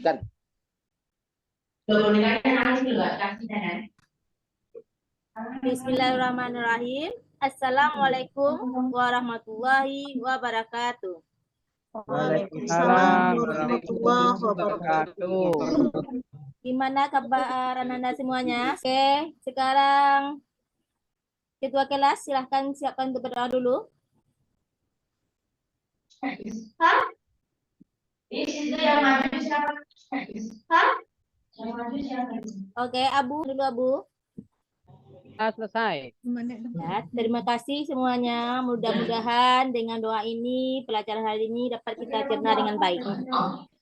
Kan. Bismillahirrahmanirrahim. Assalamualaikum warahmatullahi wabarakatuh. Waalaikumsalam warahmatullahi wabarakatuh. Gimana kabar Anda semuanya? Oke, sekarang ketua kelas silahkan siapkan untuk berdoa dulu. Oke, Abu dulu Abu. Selesai. Ya, terima kasih semuanya. Mudah-mudahan dengan doa ini pelajaran hari ini dapat kita cerna dengan baik.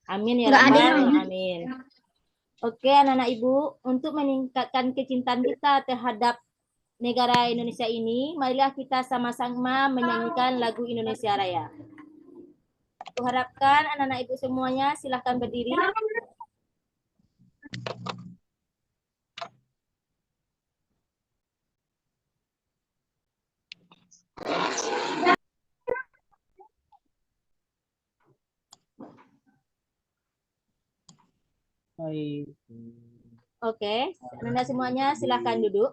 Amin ya rabbal alamin. Oke, anak-anak Ibu, untuk meningkatkan kecintaan kita terhadap negara Indonesia ini, marilah kita sama-sama menyanyikan lagu Indonesia Raya. Kuharapkan anak-anak Ibu semuanya silahkan berdiri. Oke, anak-anak semuanya silahkan duduk.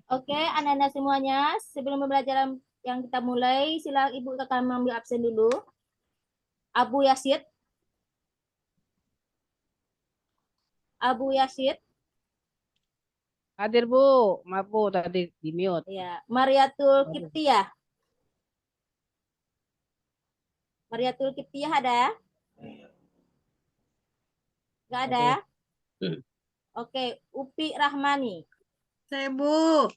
Oke, anak-anak semuanya, sebelum pembelajaran yang kita mulai, silakan Ibu akan mengambil absen dulu. Abu Yasid. Abu Yasid. Hadir Bu, maaf Bu tadi di mute. Ya, Mariatul Kiptiyah. Mariatul Kiptiyah ada? Enggak ada? Oke, Upi Rahmani. Saya Bu.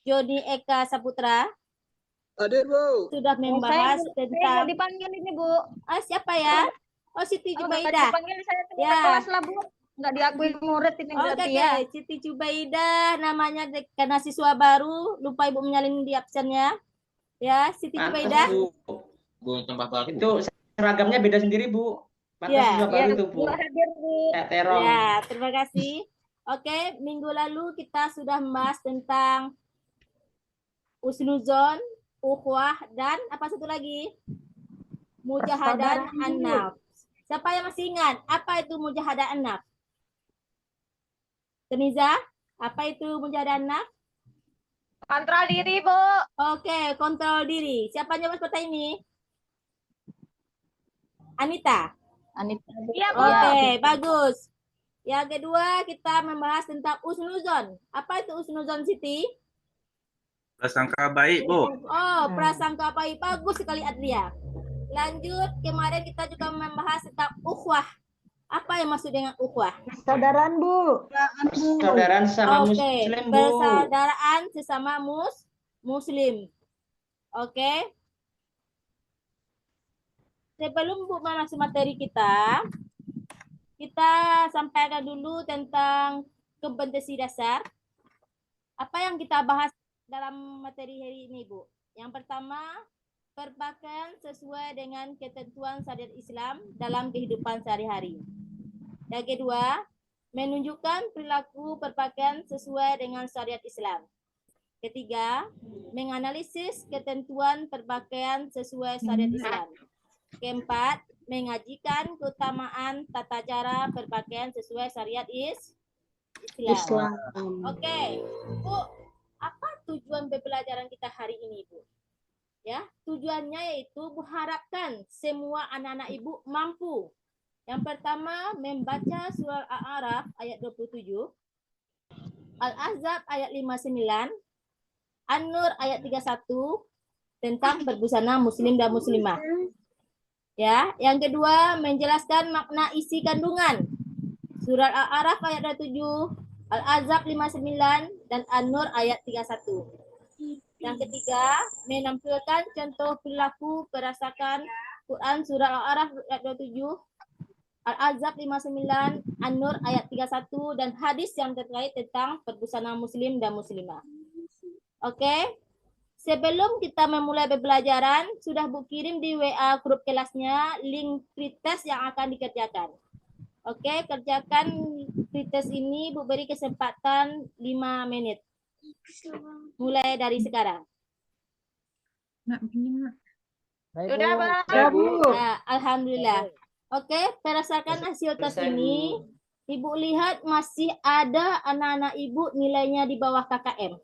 Joni Eka Saputra. Hadir Bu. Sudah membahas tentang Dipanggil ini Bu. Siapa ya? Oh, Siti Jubaidah. Dipanggil saya Ya. kelas lah Bu. Nggak diakui murid ini berarti Oke, ya. Siti Jubaidah namanya karena siswa baru, lupa Ibu menyalin di absennya. Ya, Siti Jubaidah. Bu, itu seragamnya beda sendiri Bu. Ya, Siswa baru itu Bu. Hadir Bu. Terong. Ya, terima kasih. Oke, minggu lalu kita sudah membahas tentang usnuzon, ukhwah, dan apa satu lagi? Mujahadah an-nafs. Siapa yang masih ingat apa itu mujahadah an-nafs? Teniza, apa itu mujahadah an-nafs? Kontrol diri Bu. Oke, kontrol diri. Siapa jawab seperti ini? Anita. Iya Bu. Oke, bagus. Yang kedua kita membahas tentang usnuzon. Apa itu usnuzon, Siti? Prasangka baik, Bu. Oh, prasangka baik. Bagus sekali, Adria. Lanjut, kemarin kita juga membahas tentang ukhwah. Apa yang maksud dengan ukhwah? Persaudaraan Bu. Persaudaraan sama Muslim Bu. Persaudaraan sesama Muslim. Oke. Sebelum Bu masuk materi kita sampaikan dulu tentang kompetensi dasar. Apa yang kita bahas dalam materi hari ini, Bu? Yang pertama, berpakaian sesuai dengan ketentuan syariat Islam dalam kehidupan sehari-hari. Yang kedua, menunjukkan perilaku berpakaian sesuai dengan syariat Islam. Ketiga, menganalisis ketentuan berpakaian sesuai syariat Islam. Keempat, mengajikan keutamaan tata cara berpakaian sesuai syariat Islam. Oke, Bu, apa tujuan pembelajaran kita hari ini, Bu? Ya, tujuannya yaitu mengharapkan semua anak-anak Ibu mampu. Yang pertama, membaca surah Al-A'raf ayat 27, Al-Ahzab ayat 59, An-Nur ayat 31 tentang berbusana muslim dan muslimah. Ya, yang kedua menjelaskan makna isi kandungan. Surat Al-A'raf ayat 27, Al-Ahzab 59 dan An-Nur ayat 31. Yang ketiga, menampilkan contoh perilaku berdasarkan Quran surat Al-A'raf ayat 27, Al-Ahzab 59, An-Nur ayat 31 dan hadis yang terkait tentang berbusana muslim dan muslimah. Oke. Sebelum kita memulai pembelajaran, sudah Bu kirim di WA grup kelasnya link pretest yang akan dikerjakan. Oke, kerjakan pretest ini Bu beri kesempatan 5 menit. Mulai dari sekarang. Sudah, Bang. Ya, Bu. Nah, alhamdulillah. Oke, berdasarkan hasil tes Selesai, ini, Bu. Ibu lihat masih ada anak-anak Ibu nilainya di bawah KKM.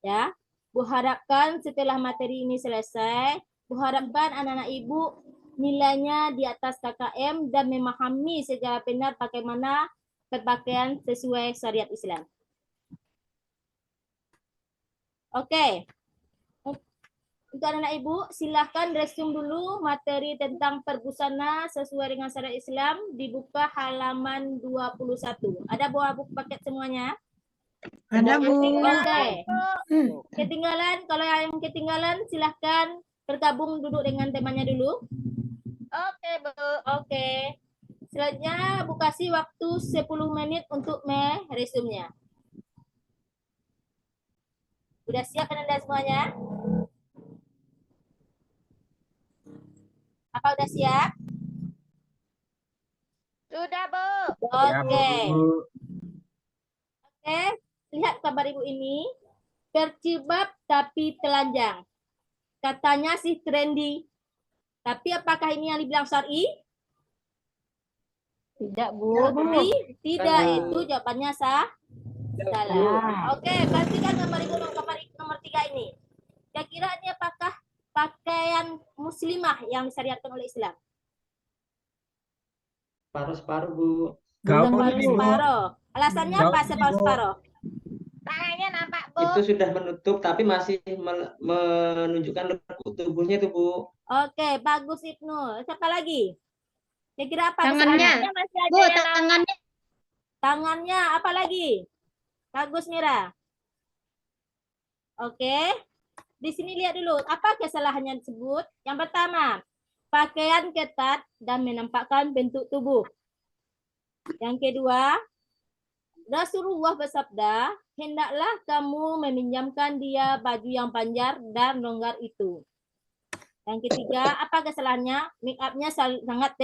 Ya, Bu harapkan setelah materi ini selesai, Bu harapkan anak-anak Ibu nilainya di atas KKM dan memahami secara benar bagaimana berpakaian sesuai syariat Islam. Oke. Untuk anak-anak Ibu, silahkan resume dulu materi tentang perbusana sesuai dengan syariat Islam, dibuka halaman 21. Ada buah buku paket semuanya? Ada, Bu. Oke. Ketinggalan, kalau yang ketinggalan silahkan bergabung duduk dengan temannya dulu. Oke, Bu. Oke. Selanjutnya Bu kasih waktu 10 menit untuk meresumnya. Sudah siap Anda semuanya? Apa udah siap? Sudah, Bu. Oke. Oke, lihat kabar Ibu ini. Berjilbab tapi telanjang. Katanya sih trendy. Tapi apakah ini yang dibilang syar'i? Tidak, Bu. Tidak, itu jawabannya salah. Oke, perhatikan gambar Ibu nomor 3 ini. Kira-kira ini apakah pakaian muslimah yang disyariatkan oleh Islam? Separuh-separuh, Bu. Separuh. Alasannya apa separuh-separuh? Tangannya nampak, Bu. Itu sudah menutup tapi masih menunjukkan lekuk tubuhnya itu, Bu. Oke, bagus Ibnu. Siapa lagi? Kira-kira apa? Tangannya kesalahannya? masih ada yang nampak. Tangannya apa lagi? Bagus Mira. Oke. Di sini lihat dulu, apa kesalahannya disebut? Yang pertama, pakaian ketat dan menampakkan bentuk tubuh. Yang kedua, Rasulullah bersabda, hendaklah kamu meminjamkan dia baju yang panjang dan longgar itu. Yang ketiga, apa kesalahannya? Make up-nya sangat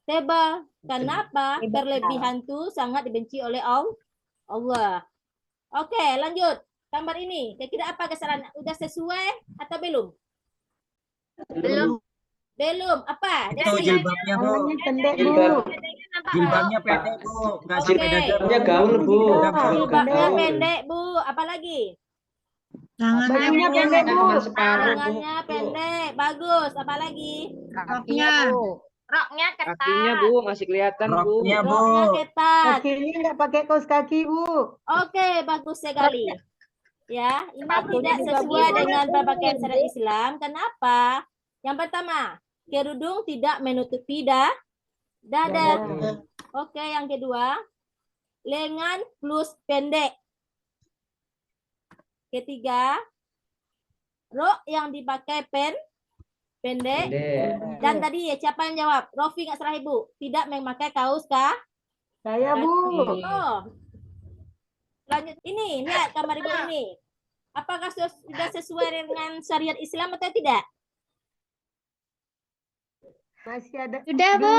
tebal. Kenapa? Berlebihan itu sangat dibenci oleh Allah. Oke, lanjut. Gambar ini, kira-kira apa kesalahan? Udah sesuai atau belum? Belum. Apa? Itu jilbabnya, Bu. Pendek, Jilbabnya pendek, Bu. Nggak Oke. Jilbabnya gaul, Bu. Jilbabnya Gaul. pendek, Bu. Apa lagi? Bajunya pendek, Bu. Cuma separuh, Bu. Tangannya pendek. Bagus. Apa lagi? Roknya ketat. Kakinya, Bu, masih kelihatan, Bu. Roknya, Bu. Roknya ketat. Kakinya nggak pakai kaos kaki, Bu. Oke, bagus sekali. Ya, ini Sepatunya tidak juga sesuai Bu. dengan berpakaian syariat Islam. Kenapa? Yang pertama, kerudung tidak menutupi dada. Oke, yang kedua, lengan plus pendek. Ketiga, rok yang dipakai pendek. Pendek. Dan tadi siapa yang jawab? Rofi nggak salah Ibu. Tidak memakai kaos kah? Saya, Bu. Oh. Lanjut ini, lihat gambar Ibu ini. Apakah sudah sesuai dengan syariat Islam atau tidak? Masih ada. Sudah, Bu.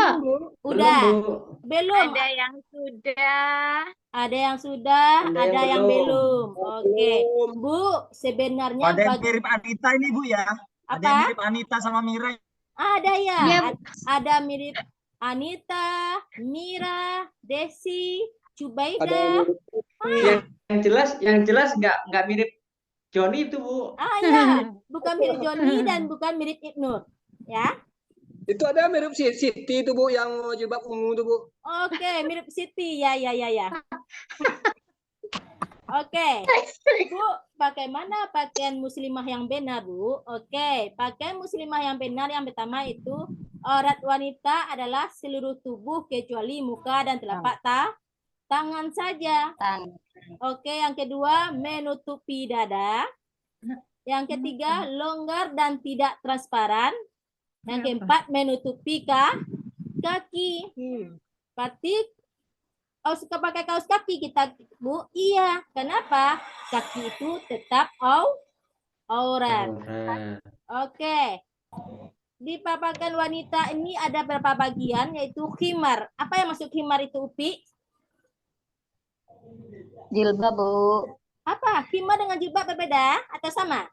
Udah. Belum, Bu. Belum. Ada yang sudah. Ada yang sudah, ada yang belum. Oke. Belum. Bu, sebenarnya Ada yang mirip Anita ini, Bu, ya. Ada yang apa? mirip Anita sama Mira. Ada ya. Ada mirip Anita, Mira, Desi, Ada Cubaida. Yang jelas nggak mirip Joni itu, Bu. Ya, bukan mirip Joni dan bukan mirip Ibnu. Ya. itu ada mirip Siti itu Bu yang jilbab ungu itu Bu. Oke, mirip Siti. Ya. Oke. Bu, bagaimana pakaian muslimah yang benar, Bu? Oke, pakaian muslimah yang benar yang pertama itu aurat wanita adalah seluruh tubuh kecuali muka dan telapak tangan saja. Oke, yang kedua menutupi dada. Yang ketiga longgar dan tidak transparan. Yang keempat menutupi kaki. Berarti suka pakai kaos kaki kita, Bu? Iya. Kenapa? Kaki itu tetap aurat. Oke. Di pakaian wanita ini ada beberapa bagian, yaitu khimar. Apa yang masuk khimar itu, Upi? Jilbab, Bu. Apa? Khimar dengan jilbab berbeda atau sama?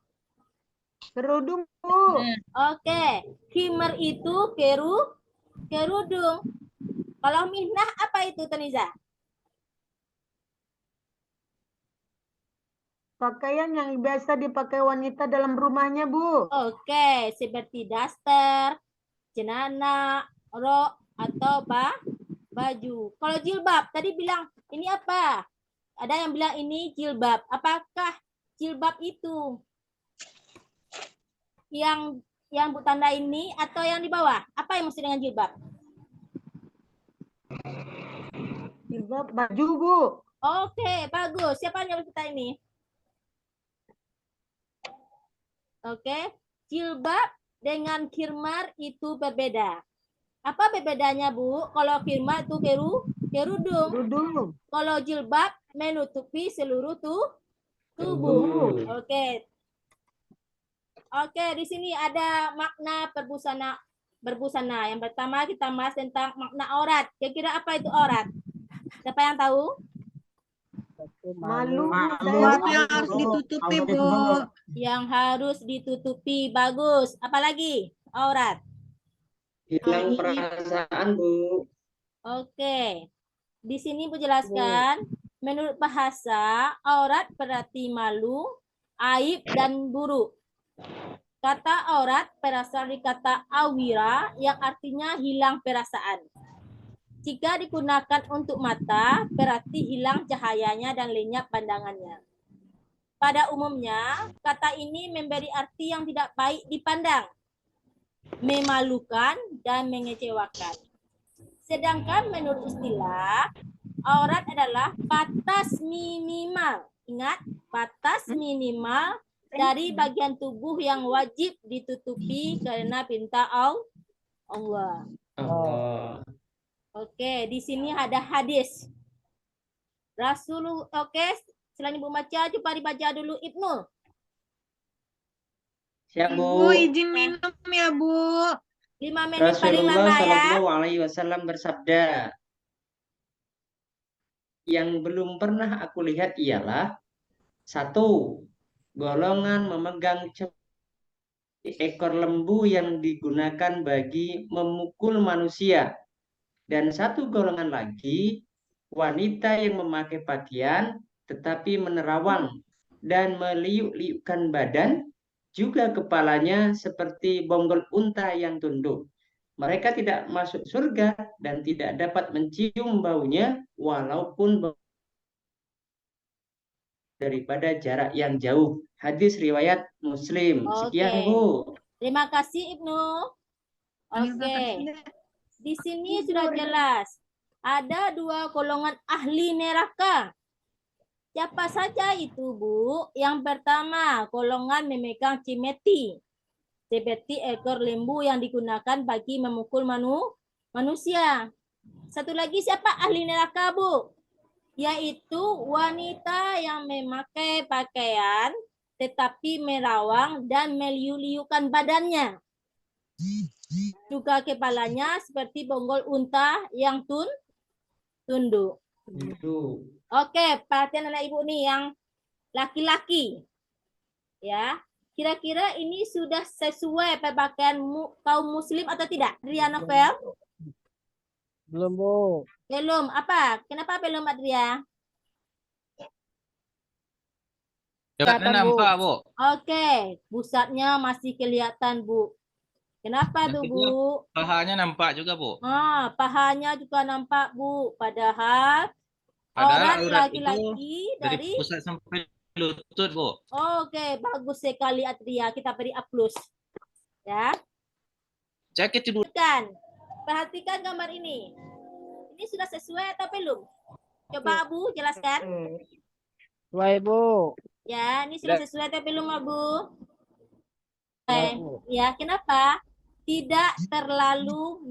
Kerudung, Bu. Oke, khimar itu kerudung. Kalau mihnah apa itu, Taniza? Pakaian yang biasa dipakai wanita dalam rumahnya, Bu. Oke, seperti daster, celana, rok, atau baju. Kalau jilbab, tadi bilang ini apa? Ada yang bilang ini jilbab. Apakah jilbab itu yang Bu tanda ini atau yang di bawah? Apa yang maksud dengan jilbab? Jilbab baju, Bu. Oke, bagus. Siapa yang jawab kita ini? Oke, jilbab dengan khimar itu berbeda. Apa bedanya, Bu? Kalau khimar itu kerudung. Kerudung. Kalau jilbab menutupi seluruh tubuh. Tubuh. Oke. Oke, di sini ada makna berbusana. Yang pertama kita bahas tentang makna aurat. Kira-kira apa itu aurat? Siapa yang tahu? Malu, Bu. Malu. Saya Yang harus ditutupi, Aurat Bu. itu, Bu. Yang harus ditutupi. Bagus. Apalagi? Aurat. Hilang perasaan, Bu. Oke. Di sini Bu jelaskan, menurut bahasa, aurat berarti malu, aib, dan buruk. Kata aurat berasal dari kata awira yang artinya hilang perasaan. Jika digunakan untuk mata, berarti hilang cahayanya dan lenyap pandangannya. Pada umumnya, kata ini memberi arti yang tidak baik dipandang, memalukan, dan mengecewakan. Sedangkan menurut istilah, aurat adalah batas minimal. Ingat, batas minimal dari bagian tubuh yang wajib ditutupi karena perintah Allah. Allah. Oke, di sini ada hadis. Rasulullah, oke, selain Ibu baca, coba dibaca dulu Ibnu. Siap, Ibu Bu. izin minum ya, Bu. 5 menit paling Rasulullah lama ya. Shallallahu Alaihi Wasallam bersabda, yang belum pernah aku lihat ialah 1. Golongan memegang ekor lembu yang digunakan bagi memukul manusia. Dan 1 golongan lagi, wanita yang memakai pakaian tetapi menerawang dan meliuk-liukkan badan, juga kepalanya seperti bonggol unta yang tunduk. Mereka tidak masuk surga dan tidak dapat mencium baunya walaupun daripada jarak yang jauh. Hadis riwayat Muslim. Sekian, Bu. Terima kasih Ibnu. Oke. Di sini sudah jelas. Ada 2 golongan ahli neraka. Siapa saja itu, Bu? Yang pertama, golongan memegang cimeti. Seperti ekor lembu yang digunakan bagi memukul manusia. Satu lagi siapa ahli neraka, Bu? Yaitu wanita yang memakai pakaian tetapi merawang dan meliuk-liukkan badannya. Juga kepalanya seperti bonggol unta yang tunduk. Oke, perhatian anak ibu nih yang laki-laki. Ya, kira-kira ini sudah sesuai pakaian kaum muslim atau tidak? Adria Novel? Belum, Bu. Belum. Apa? Kenapa belum, Adria? Jabatnya nampak, Bu. Oke, pusatnya masih kelihatan, Bu. Kenapa tuh, Bu? Pahanya nampak juga, Bu. Pahanya juga nampak, Bu. Padahal aurat laki-laki dari pusat sampai lutut, Bu. Oke, bagus sekali, Adria. Kita beri A+. Ya. Cek itu dulu. Perhatikan gambar ini. Ini sudah sesuai atau belum? Coba Abu jelaskan. Sesuai, Bu. Ya, ini sudah sesuai atau belum, Abu? Ya, kenapa? Tidak terlalu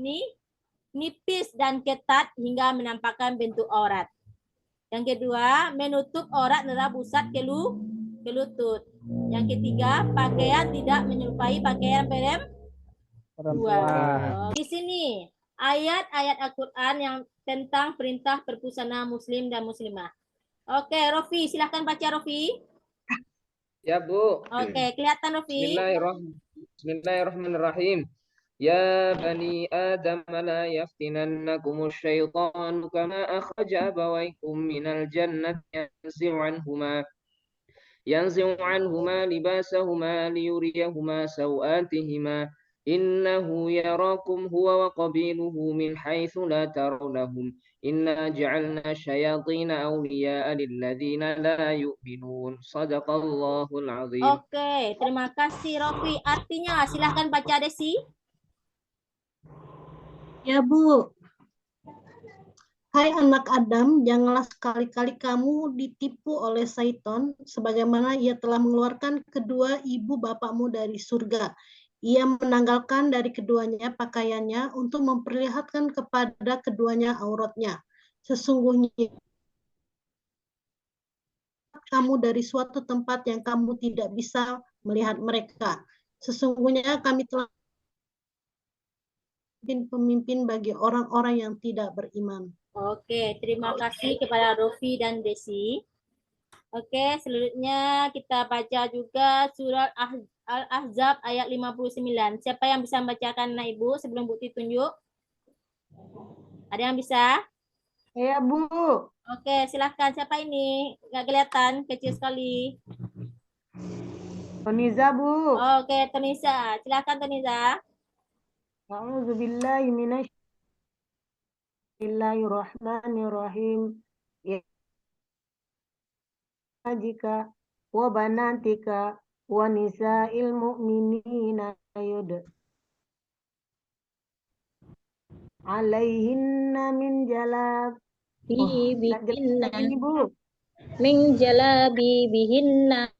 nipis dan ketat hingga menampakkan bentuk aurat. Yang kedua, menutup aurat adalah pusat ke lutut. Yang ketiga, pakaian tidak menyerupai pakaian perempuan. Di sini ayat-ayat Al-Quran yang tentang perintah berbusana muslim dan muslimah. Oke, Rofi, silahkan baca, Rofi. Ya, Bu. Oke, kelihatan Rofi? Bismillahirrahmanirrahim. Ya bani Adam la yaftinannakum asy-syaitanu kama akhraja abawaykum minal jannati yanzi'u anhuma libasahuma liyuriyahuma sawatihima innahu yarakum huwa wa qabiluhu min haitsu la tarawnahum inna ja'alna syayatina awliya'a lilladzina la yu'minun. Shadaqallahul azim. Oke, terima kasih Rofi. Artinya silahkan baca Desi. Ya, Bu. Hai anak Adam, janganlah sekali-kali kamu ditipu oleh Syaitan, sebagaimana ia telah mengeluarkan kedua ibu bapakmu dari surga. Ia menanggalkan dari keduanya pakaiannya untuk memperlihatkan kepada keduanya auratnya. Sesungguhnya kamu dari suatu tempat yang kamu tidak bisa melihat mereka. Sesungguhnya kami telah pemimpin bagi orang-orang yang tidak beriman. Oke, terima kasih kepada Rofi dan Desi. Oke, selanjutnya kita baca juga surat Al-Ahzab ayat 59. Siapa yang bisa membacakan Nak Ibu sebelum Bukti tunjuk? Ada yang bisa? Ya, Bu. Oke, silahkan. Siapa ini? Nggak kelihatan, kecil sekali. Toniza, Bu. Oke, Tonisa. Silahkan Tonisa. A'udzubillahi minasy Bismillahirrahmanirrahim. Ya jika wa banatika wa nisa'il mu'minina yud alaihinna min jalab Bu. Min jalabi bihinna.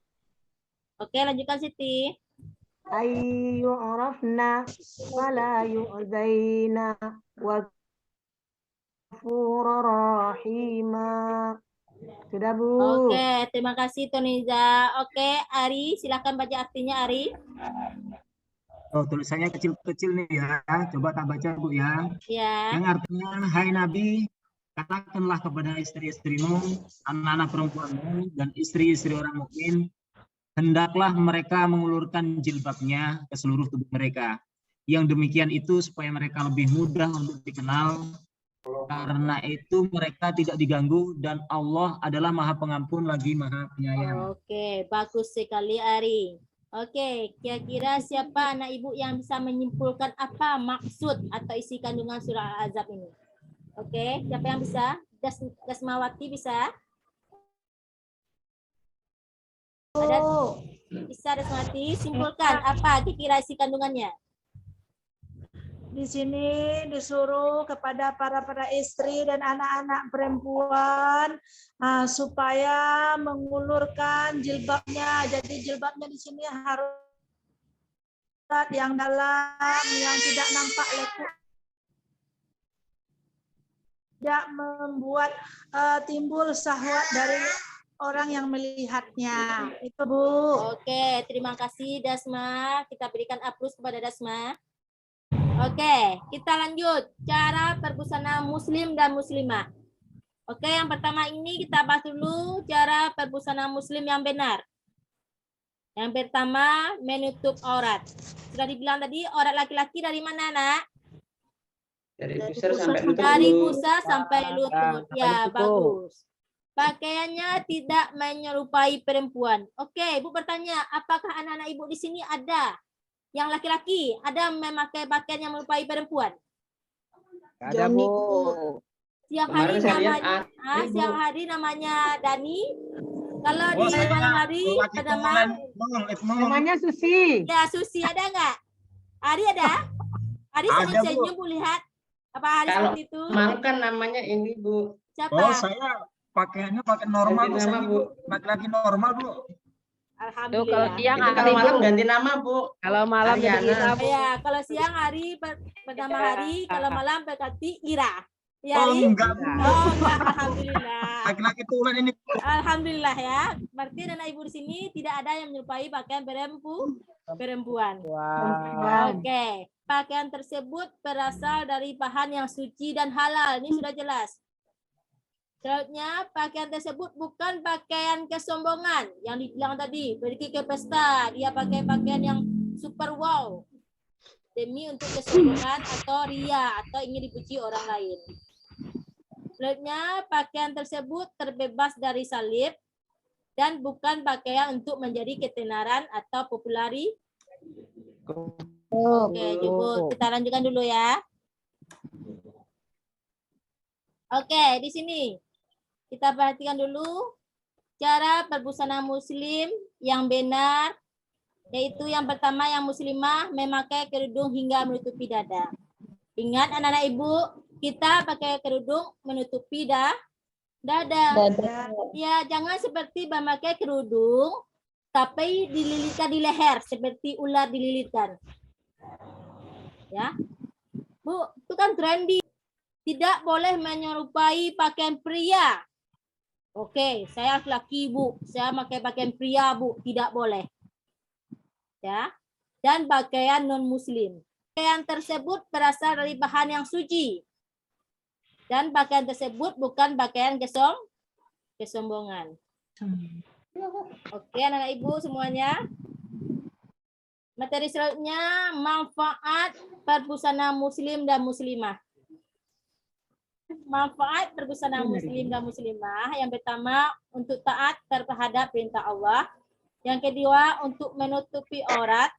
Oke, lanjutkan Siti. Ayyu arafna wala yu'zaina wa ghafurur rahima. Sudah, Bu. Oke, terima kasih Toniza. Oke, Ari, silahkan baca artinya Ari. Oh, tulisannya kecil-kecil nih ya. Coba tak baca, Bu ya. Ya. Yang artinya, hai Nabi, katakanlah kepada istri-istrimu, anak-anak perempuanmu, dan istri-istri orang mukmin, hendaklah mereka mengulurkan jilbabnya ke seluruh tubuh mereka. Yang demikian itu supaya mereka lebih mudah untuk dikenal, karena itu mereka tidak diganggu dan Allah adalah Maha Pengampun lagi Maha Penyayang. Oke, bagus sekali Ari. Oke, kira-kira siapa anak ibu yang bisa menyimpulkan apa maksud atau isi kandungan surah Al-Ahzab ini? Oke, siapa yang bisa? Dasmawati bisa? Ada? Bisa Dasmawati, simpulkan apa kira-kira isi kandungannya? Di sini disuruh kepada para istri dan anak-anak perempuan supaya mengulurkan jilbabnya. Jadi jilbabnya di sini harus yang dalam, yang tidak nampak lekuk, tidak membuat timbul syahwat dari orang yang melihatnya. Itu, Bu. Oke, terima kasih Dasma. Kita berikan aplaus kepada Dasma. Oke, kita lanjut. Cara berbusana muslim dan muslimah. Oke, yang pertama ini kita bahas dulu cara berbusana muslim yang benar. Yang pertama, menutup aurat. Sudah dibilang tadi, aurat laki-laki dari mana, Nak? Dari pusar sampai lutut. Dari Bu. pusar sampai lutut. Ya, bagus. Pakaiannya tidak menyerupai perempuan. Oke, Ibu bertanya, apakah anak-anak Ibu di sini ada yang laki-laki ada memakai pakaian yang menyerupai perempuan? Ada, Bu. Siang Kemarin hari saya lihat namanya, siang hari namanya Dani. Kalau Oh, di saya malam hari laki pada tulen. Namanya Susi. ya Susi ada nggak? Ari ada? Ari Ada, senyum-senyum Bu lihat. Apa Ari Kalau seperti itu? mau kan namanya ini, Bu. Siapa? Oh, saya pakaiannya pakai normal, Ganti Bu. nama, Saya Bu. laki-laki normal, Bu. Alhamdulillah. Tuh kalau siang Itu kalau hari, malam Bu. ganti nama, Bu. Kalau malam jadi Ariana. Ira, Bu. Ya, kalau siang hari bernama Hari, kalau malam berarti Ira. Ya, Oh, Ari? enggak, Bu. Oh, enggak, alhamdulillah. Laki-laki tulen ini. Alhamdulillah ya. Berarti anak ibu di sini tidak ada yang menyerupai pakaian perempuan. Wah. Oke. Pakaian tersebut berasal dari bahan yang suci dan halal. Ini sudah jelas. Selanjutnya, pakaian tersebut bukan pakaian kesombongan yang dibilang tadi. Pergi ke pesta, dia pakai pakaian yang super wow demi untuk kesombongan atau ria atau ingin dipuji orang lain. Selanjutnya, pakaian tersebut terbebas dari salib dan bukan pakaian untuk menjadi ketenaran atau populari. Oke, cukup. Kita lanjutkan dulu ya. Oke, di sini kita perhatikan dulu cara berbusana muslim yang benar, yaitu yang pertama yang muslimah memakai kerudung hingga menutupi dada. Ingat anak-anak ibu, kita pakai kerudung menutupi dada. Ya, jangan seperti memakai kerudung tapi dililitkan di leher seperti ular dililitkan. Ya. Bu, itu kan trendy. Tidak boleh menyerupai pakaian pria. Oke, saya laki Bu, saya pakai pakaian pria Bu, tidak boleh. Ya. Dan pakaian non muslim. Pakaian tersebut berasal dari bahan yang suci. Dan pakaian tersebut bukan pakaian kesombongan. Oke, anak-anak ibu semuanya. Materi selanjutnya, manfaat berbusana muslim dan muslimah. Manfaat berbusana muslim dan muslimah. Yang pertama, untuk taat terhadap perintah Allah. Yang kedua, untuk menutupi aurat.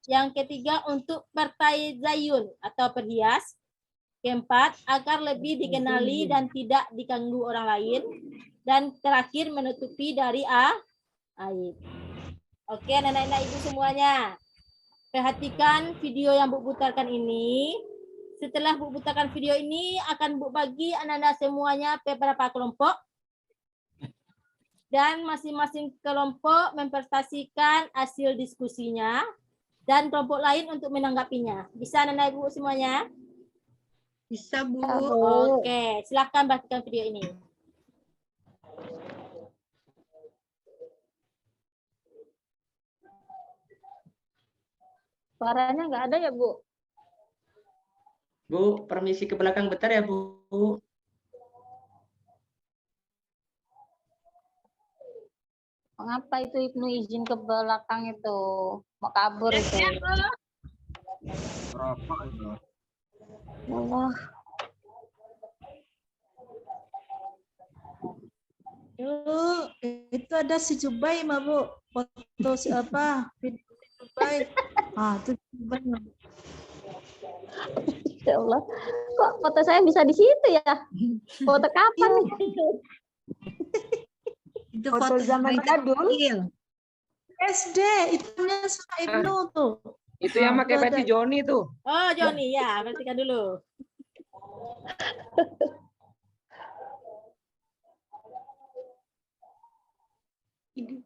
Yang ketiga, untuk bertazayun atau berhias. Keempat, agar lebih dikenali dan tidak diganggu orang lain. Dan terakhir, menutupi dari aib. Oke, anak-anak ibu semuanya. Perhatikan video yang Bu putarkan ini. Setelah Bu putarkan video ini, akan Bu bagi anak-anak semuanya beberapa kelompok. Dan masing-masing kelompok mempresentasikan hasil diskusinya. Dan kelompok lain untuk menanggapinya. Bisa anak-anak ibu semuanya? Bisa, Bu. Oke, silahkan perhatikan video ini. Suaranya nggak ada ya, Bu? Bu, permisi ke belakang bentar ya, Bu. Mengapa itu Ibnu izin ke belakang itu? Mau kabur itu. Allah. Itu ada si Jubai, Ma, Bu. Foto siapa? Video si Jubai. Ah, itu Jubai. Ya Allah. Kok foto saya bisa di situ ya? Foto kapan nih? Itu Foto zaman jadul. SD, itunya sama Ibnu tuh. Itu yang pakai baju Joni tuh. Oh, Joni, ya. Perhatikan dulu.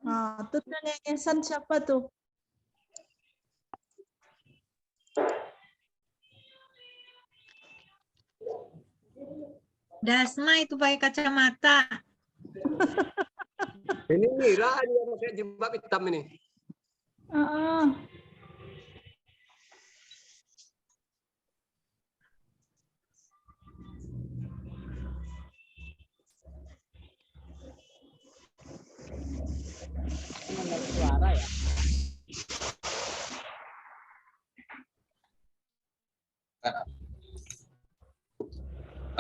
Nah, itu nyanyian siapa tuh? Dasma itu pakai kacamata. Ini Mira dia pakai jilbab hitam ini. Suara ya.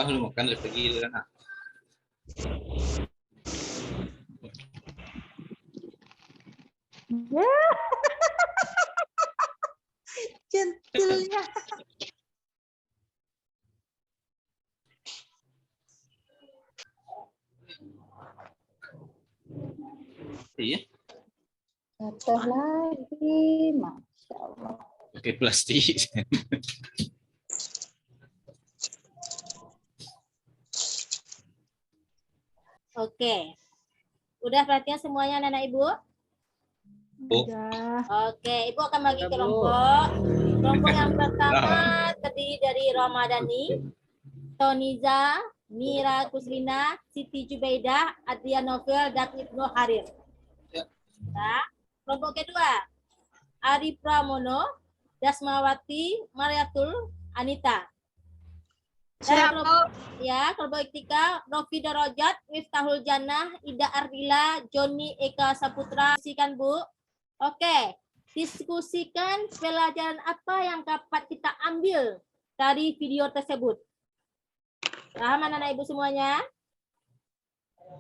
Lu makan udah pergi dulu kan. Centilnya. Iya. Jatuh lagi, Masya Allah. Pakai plastik. Oke. Udah perhatian semuanya anak-anak ibu? Oke, ibu akan bagi kelompok. Kelompok yang pertama terdiri dari Ramadhani, Toniza, Mira Kuslina, Siti Jubaidah, Adrian Novel, dan Ibnu Harir. Nah, kelompok kedua, Ari Pramono, Dasmawati, Mariatul, Anita. Dan Ya, kelompok Iktika, Rofi Darajat, Miftahul Jannah, Ida Ardila, Joni Eka Saputra. Diskusikan, Bu. Oke, diskusikan pelajaran apa yang dapat kita ambil dari video tersebut. Paham anak-anak Ibu semuanya?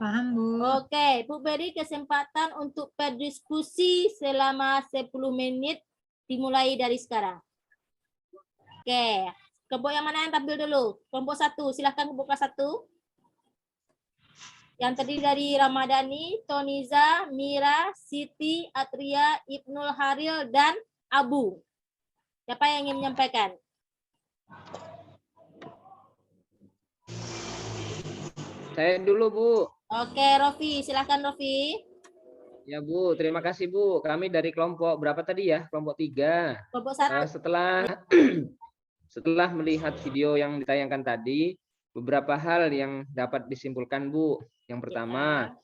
Paham, Bu. Oke, Bu beri kesempatan untuk berdiskusi selama 10 menit dimulai dari sekarang. Oke, kelompok yang mana yang tampil dulu? Kelompok 1, silahkan kelompok 1. Yang terdiri dari Ramadhani, Toniza, Mira, Siti, Atria, Ibnul Haril, dan Abu. Siapa yang ingin menyampaikan? Saya dulu, Bu. Oke, Rofi, silahkan Rofi. Ya, Bu. Terima kasih, Bu. Kami dari kelompok berapa tadi ya? Kelompok 3. Kelompok 1. Setelah melihat video yang ditayangkan tadi, beberapa hal yang dapat disimpulkan, Bu. Yang pertama,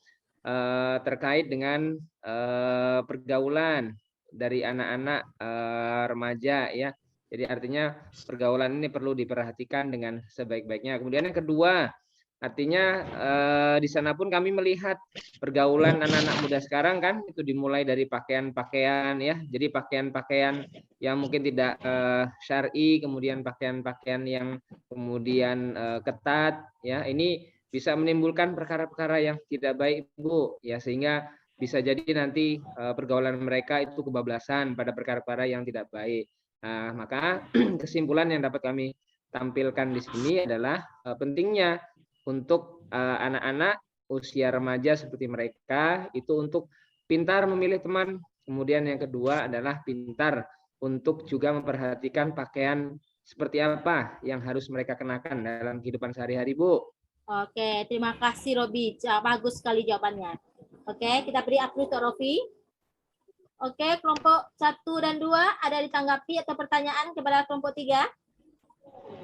terkait dengan pergaulan dari anak-anak remaja ya. Jadi artinya pergaulan ini perlu diperhatikan dengan sebaik-baiknya. Kemudian yang kedua, artinya di sana pun kami melihat pergaulan anak-anak muda sekarang kan itu dimulai dari pakaian-pakaian ya. Jadi pakaian-pakaian yang mungkin tidak syar'i, kemudian pakaian-pakaian yang kemudian ketat ya. Ini bisa menimbulkan perkara-perkara yang tidak baik, Bu, ya, sehingga bisa jadi nanti pergaulan mereka itu kebablasan pada perkara-perkara yang tidak baik. Nah, maka kesimpulan yang dapat kami tampilkan di sini adalah pentingnya untuk anak-anak usia remaja seperti mereka itu untuk pintar memilih teman. Kemudian yang kedua adalah pintar untuk juga memperhatikan pakaian seperti apa yang harus mereka kenakan dalam kehidupan sehari-hari, Bu. Oke, terima kasih Robi. Bagus sekali jawabannya. Oke, kita beri aplaus untuk Rofi. Oke, kelompok 1 dan 2 ada ditanggapi atau pertanyaan kepada kelompok 3?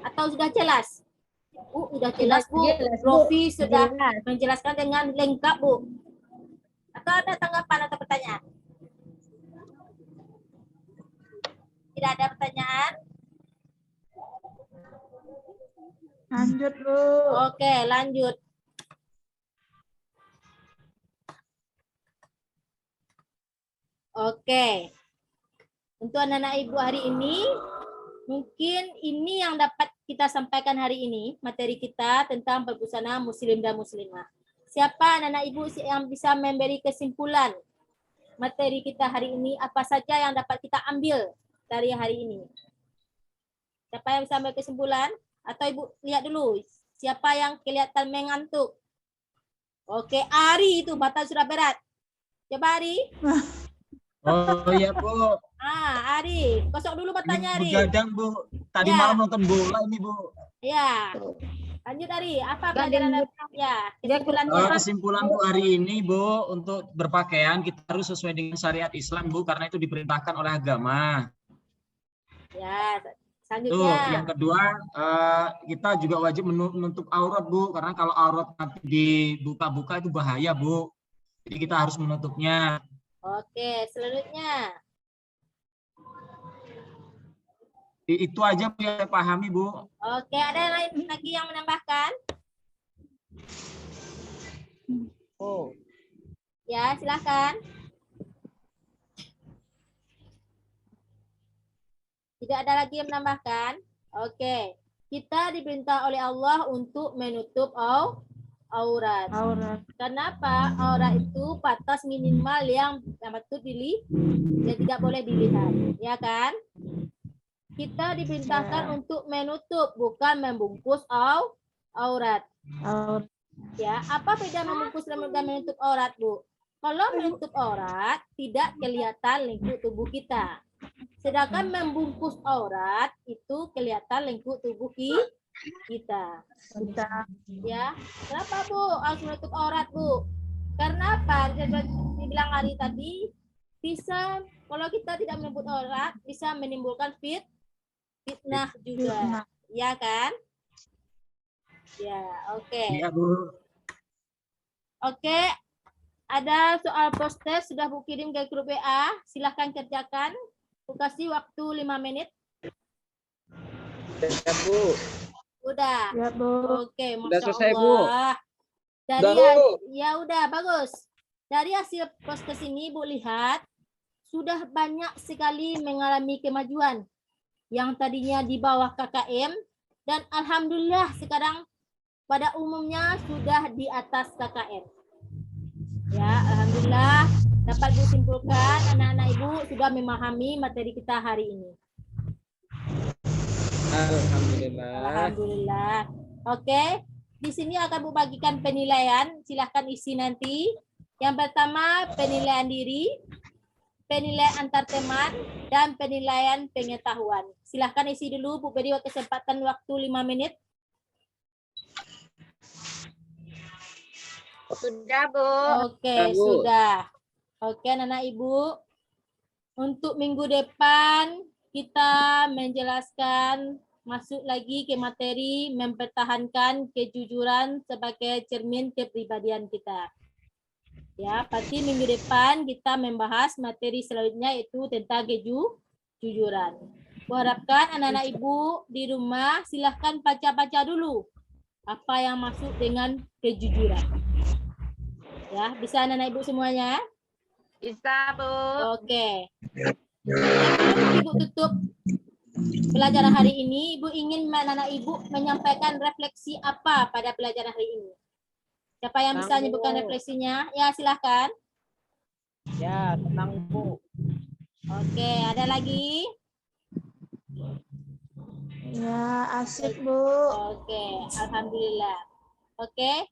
Atau sudah jelas? Sudah jelas, Bu. Rofi sudah menjelaskan dengan lengkap, Bu. Atau ada tanggapan atau pertanyaan? Tidak ada pertanyaan? Lanjut, Bu. Oke, lanjut. Oke. Untuk anak-anak Ibu hari ini, mungkin ini yang dapat kita sampaikan hari ini, materi kita tentang berbusana muslim dan muslimah. Siapa anak-anak Ibu yang bisa memberi kesimpulan materi kita hari ini, apa saja yang dapat kita ambil dari hari ini? Siapa yang bisa ambil kesimpulan? Atau Ibu lihat dulu, siapa yang kelihatan mengantuk? Oke, Ari itu, mata sudah berat. Coba Ari. Oh iya, Bu. Ari, kosong dulu matanya Ari. Begadang, Bu. Tadi malam nonton bola ini, Bu. Ya. Lanjut Ari, apa pelajaran ya? Kesimpulannya. Kesimpulan Bu hari ini, Bu, untuk berpakaian kita harus sesuai dengan syariat Islam, Bu, karena itu diperintahkan oleh agama. Ya, selanjutnya. Tuh, yang kedua, kita juga wajib menutup aurat, Bu, karena kalau aurat nanti dibuka-buka itu bahaya, Bu. Jadi kita harus menutupnya. Oke, selanjutnya. Itu aja Bu yang saya pahami, Bu. Oke, ada lain lagi yang menambahkan? Oh. Ya, silakan. Tidak ada lagi yang menambahkan? Oke. Kita diperintah oleh Allah untuk menutup aurat. Kenapa? Aurat itu batas minimal yang patut dan tidak boleh dilihat, ya kan? Kita diperintahkan untuk menutup, bukan membungkus aurat. Ya, apa beda membungkus dan menutup aurat, Bu? Kalau menutup aurat tidak kelihatan lingkup tubuh kita. Sedangkan membungkus aurat itu kelihatan lingkup tubuh kita. Ya, kenapa Bu harus menutup aurat, Bu? Karena apa? Dibilang hari tadi bisa, kalau kita tidak menutup aurat bisa menimbulkan fitnah juga, ya kan? Ya, oke. Iya, Bu. Oke, ada soal poster sudah Bu kirim ke grup WA, silahkan kerjakan. Bu kasih waktu 5 menit. Ya, Bu. Udah. Ya, Bu. Oke, Udah Masya selesai, Bu. Allah. Dari Udah, Bu. ya udah bagus. Dari hasil podcast ini Bu lihat sudah banyak sekali mengalami kemajuan yang tadinya di bawah KKM dan alhamdulillah sekarang pada umumnya sudah di atas KKM. Ya, alhamdulillah dapat disimpulkan anak-anak Ibu sudah memahami materi kita hari ini. Alhamdulillah. Alhamdulillah. Oke, di sini akan Bu bagikan penilaian. Silahkan isi nanti. Yang pertama penilaian diri, penilaian antar teman, dan penilaian pengetahuan. Silahkan isi dulu. Bu beri kesempatan waktu 5 menit. Sudah, Bu. Oke, Sudah, Bu. sudah. Oke, anak-anak Ibu. Untuk minggu depan kita menjelaskan masuk lagi ke materi mempertahankan kejujuran sebagai cermin kepribadian kita. Ya, pasti minggu depan kita membahas materi selanjutnya itu tentang kejujuran. Kuharapkan anak-anak Ibu di rumah silahkan baca-baca dulu apa yang masuk dengan kejujuran. Ya, bisa anak-anak Ibu semuanya? Bisa, Bu. Oke. Sebelum Ibu tutup pelajaran hari ini, Ibu ingin anak-anak Ibu menyampaikan refleksi apa pada pelajaran hari ini? Siapa yang bisa menyebutkan refleksinya? Ya, silahkan. Ya, tenang Bu. Oke, ada lagi? Ya, asik, Bu. Oke, alhamdulillah. Oke,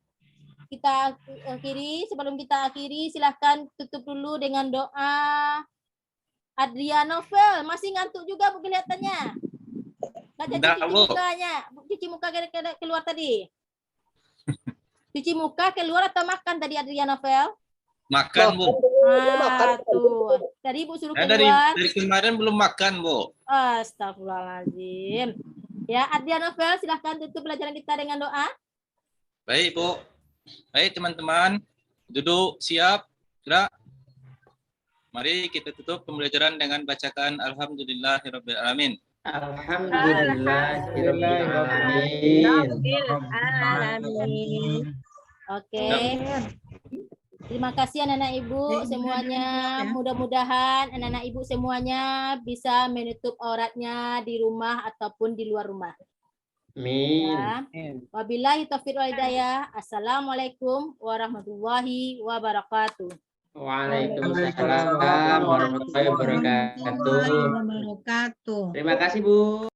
kita akhiri. Sebelum kita akhiri, silahkan tutup dulu dengan doa. Adriana Novel, masih ngantuk juga Bu kelihatannya. Nggak jadi Enggak, cuci Bu. mukanya. Cuci muka keluar tadi. Cuci muka keluar atau makan tadi Adriana Novel? Makan, Bu. Tuh. Tadi Ibu suruh Saya keluar. dari kemarin belum makan, Bu. Astagfirullahaladzim. Ya, Adriana Novel, silahkan tutup pelajaran kita dengan doa. Baik, Bu. Baik, teman-teman. Duduk, siap. Gerak. Mari kita tutup pembelajaran dengan bacakan Alhamdulillahirrabbilalamin. Alamin. Oke. Terima kasih anak-anak Ibu semuanya. Mudah-mudahan anak-anak Ibu semuanya bisa menutup auratnya di rumah ataupun di luar rumah. Amin. Ya. Wabillahi taufiq wal hidayah. Assalamualaikum warahmatullahi wabarakatuh. Waalaikumsalam warahmatullahi wabarakatuh. Terima kasih Bu.